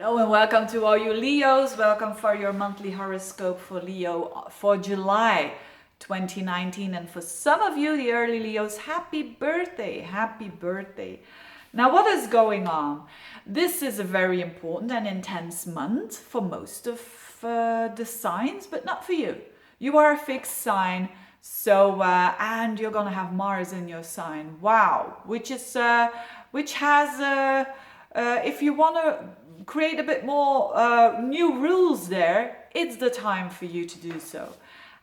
Hello and welcome to all you Leos. Welcome for your monthly horoscope for Leo for July 2019. And for some of you, the early Leos, happy birthday. Happy birthday. Now, what is going on? This is a very important and intense month for most of the signs, but not for you. You are a fixed sign. So, and you're going to have Mars in your sign. Wow. Which has, if you want to create a bit more new rules there, it's the time for you to do so.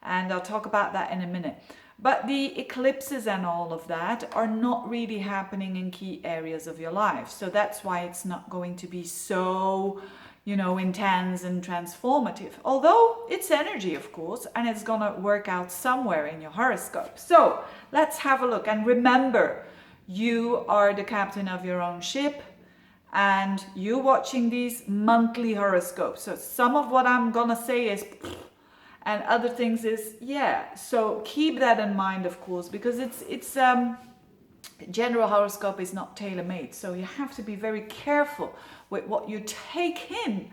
And I'll talk about that in a minute. But the eclipses and all of that are not really happening in key areas of your life. So that's why it's not going to be so, intense and transformative. Although it's energy, of course, and it's going to work out somewhere in your horoscope. So let's have a look. And remember, you are the captain of your own ship. And you're watching these monthly horoscopes. So some of what I'm gonna say is and other things is so keep that in mind, of course, because it's general horoscope is not tailor-made, so you have to be very careful with what you take in.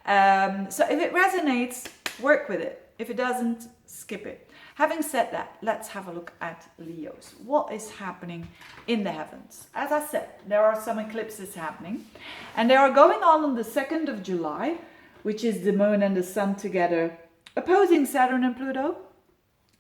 So if it resonates, work with it. If it doesn't, skip it. Having said that, let's have a look at Leos. What is happening in the heavens? As I said, there are some eclipses happening, and they are going on the 2nd of July, which is the moon and the sun together, opposing Saturn and Pluto.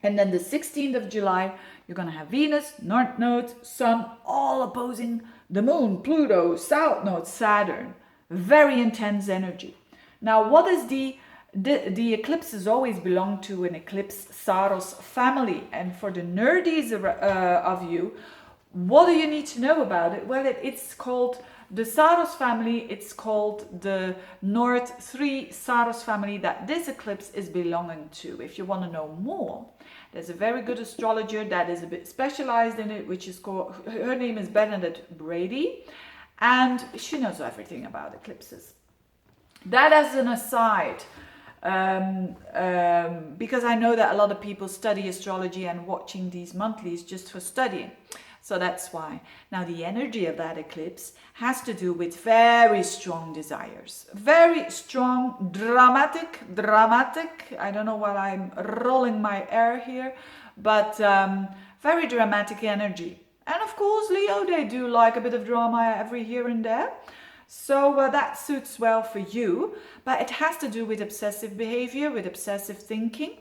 And then the 16th of July, you're going to have Venus, North Node, Sun, all opposing the moon, Pluto, South Node, Saturn. Very intense energy. Now, what is the eclipses always belong to an eclipse Saros family, and for the nerdies of you, what do you need to know about it? Well, it's called the Saros family. It's called the North 3 Saros family that this eclipse is belonging to. If you want to know more, there's a very good astrologer that is a bit specialized in it, which is called, her name is Bernadette Brady, and she knows everything about eclipses. That as an aside, because I know that a lot of people study astrology and watching these monthlies just for studying. So that's why. Now, the energy of that eclipse has to do with very strong desires. Very strong, dramatic. I don't know why I'm rolling my R here, but very dramatic energy. And of course, Leo, they do like a bit of drama every here and there. So that suits well for you, but it has to do with obsessive behavior, with obsessive thinking,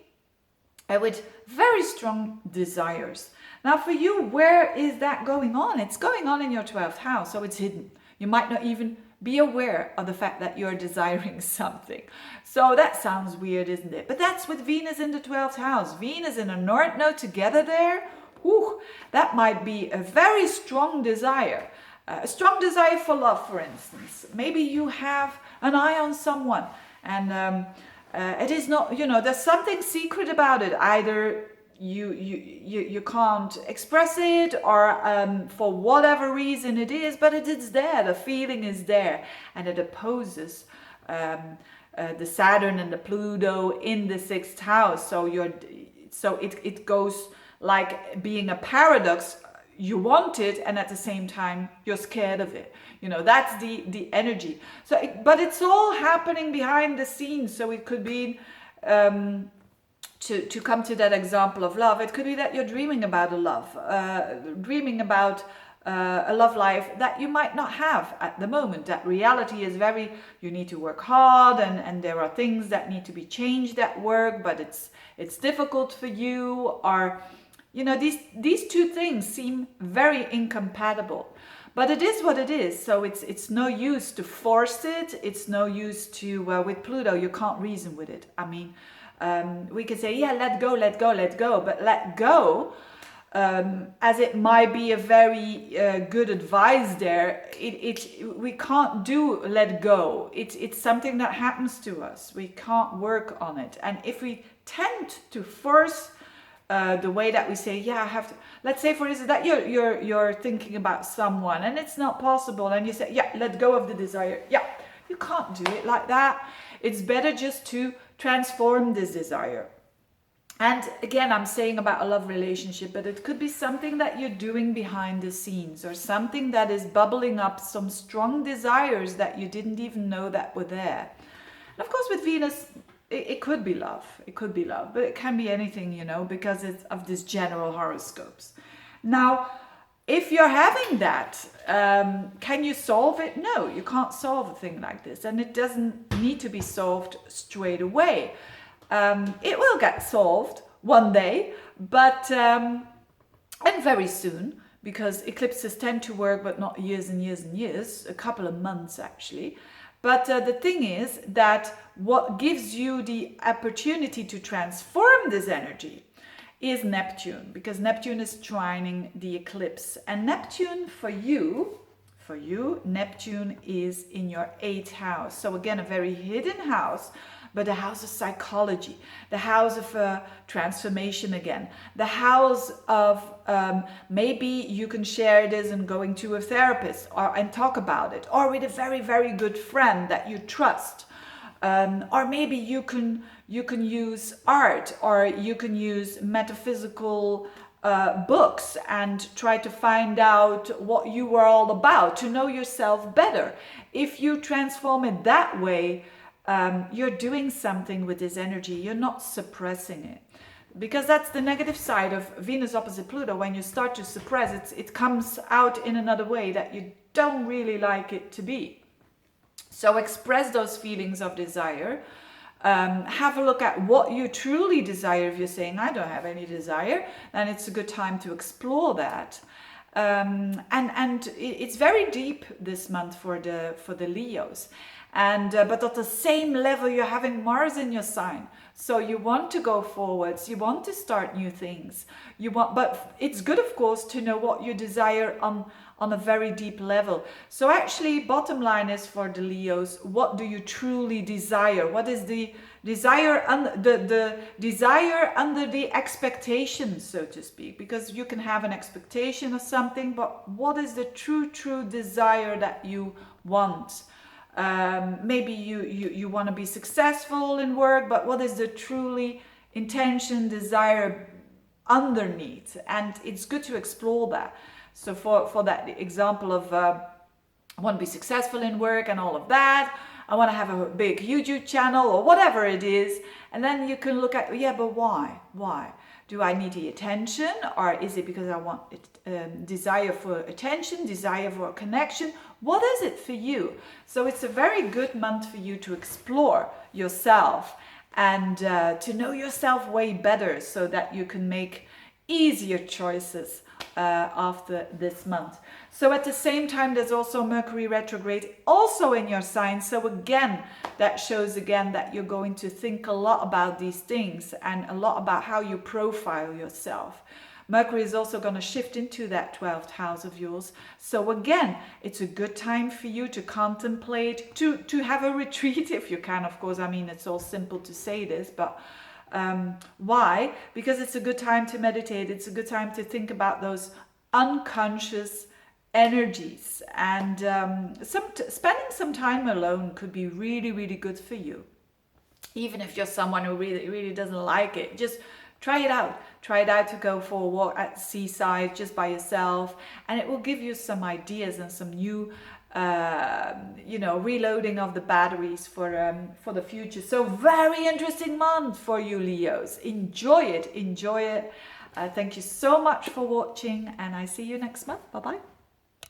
and with very strong desires. Now for you, where is that going on? It's going on in your 12th house, so it's hidden. You might not even be aware of the fact that you're desiring something. So that sounds weird, isn't it? But that's with Venus in the 12th house. Venus and a North Node together there, that might be a very strong desire. A strong desire for love, for instance. Maybe you have an eye on someone and it is not, there's something secret about it. Either you can't express it, or for whatever reason it is, but it is there. The feeling is there, and it opposes the Saturn and the Pluto in the 6th house. So it goes like being a paradox. You want it, and at the same time you're scared of it. That's the energy. So but it's all happening behind the scenes. So it could be to come to that example of love, it could be that you're dreaming about a love, dreaming about a love life that you might not have at the moment. That reality is you need to work hard, and there are things that need to be changed at work, but it's difficult for you, or these two things seem very incompatible, but it is what it is. So it's no use to force it. It's no use to, with Pluto, you can't reason with it. I mean, we could say, let go, but let go, as it might be a very good advice there. We can't do let go. It's something that happens to us. We can't work on it. And if we tend to force the way that we say, I have to, let's say for instance that you're thinking about someone and it's not possible, and you say, let go of the desire. You can't do it like that. It's better just to transform this desire. And again, I'm saying about a love relationship, but it could be something that you're doing behind the scenes, or something that is bubbling up, some strong desires that you didn't even know that were there. And of course, with Venus, it could be love. It could be love, but it can be anything, you know, because it's of this general horoscopes. Now, if you're having that, can you solve it? No, you can't solve a thing like this. And it doesn't need to be solved straight away. It will get solved one day, but and very soon, because eclipses tend to work, but not years and years and years, a couple of months actually. But the thing is that what gives you the opportunity to transform this energy is Neptune, because Neptune is trining the eclipse. And Neptune for you, Neptune is in your 8th house. So again, a very hidden house, but the house of psychology, the house of transformation again, the house of maybe you can share this and going to a therapist and talk about it, or with a very, very good friend that you trust. Or maybe you can use art, or you can use metaphysical books and try to find out what you were all about, to know yourself better. If you transform it that way, you're doing something with this energy. You're not suppressing it, because that's the negative side of Venus opposite Pluto. When you start to suppress, it comes out in another way that you don't really like it to be. So express those feelings of desire. Have a look at what you truly desire. If you're saying, I don't have any desire, then it's a good time to explore that. And it's very deep this month for the Leos. And but at the same level, you're having Mars in your sign, so you want to go forwards, you want to start new things, but it's good, of course, to know what you desire on a very deep level. So actually, bottom line is for the Leos, what do you truly desire? What is the desire the desire under the expectation, so to speak? Because you can have an expectation of something, but what is the true desire that you want? Maybe you want to be successful in work, but what is the truly intention, desire underneath? And it's good to explore that. So for that example of I want to be successful in work and all of that, I want to have a big YouTube channel or whatever it is, and then you can look at, yeah, but why do I need the attention? Or is it because I want desire for attention, desire for a connection? What is it for you? So it's a very good month for you to explore yourself and to know yourself way better, so that you can make easier choices after this month. So at the same time, there's also Mercury retrograde also in your sign. So again, that shows again that you're going to think a lot about these things and a lot about how you profile yourself. Mercury is also going to shift into that 12th house of yours. So again, it's a good time for you to contemplate, to have a retreat if you can, of course. I mean, it's all simple to say this, but why? Because it's a good time to meditate. It's a good time to think about those unconscious energies, and spending some time alone could be really, really good for you. Even if you're someone who really doesn't like it, just try it out. Try it out to go for a walk at the seaside just by yourself, and it will give you some ideas and some new reloading of the batteries for the future. So very interesting month for you Leos. Enjoy it. Thank you so much for watching, and I see you next month. Bye bye.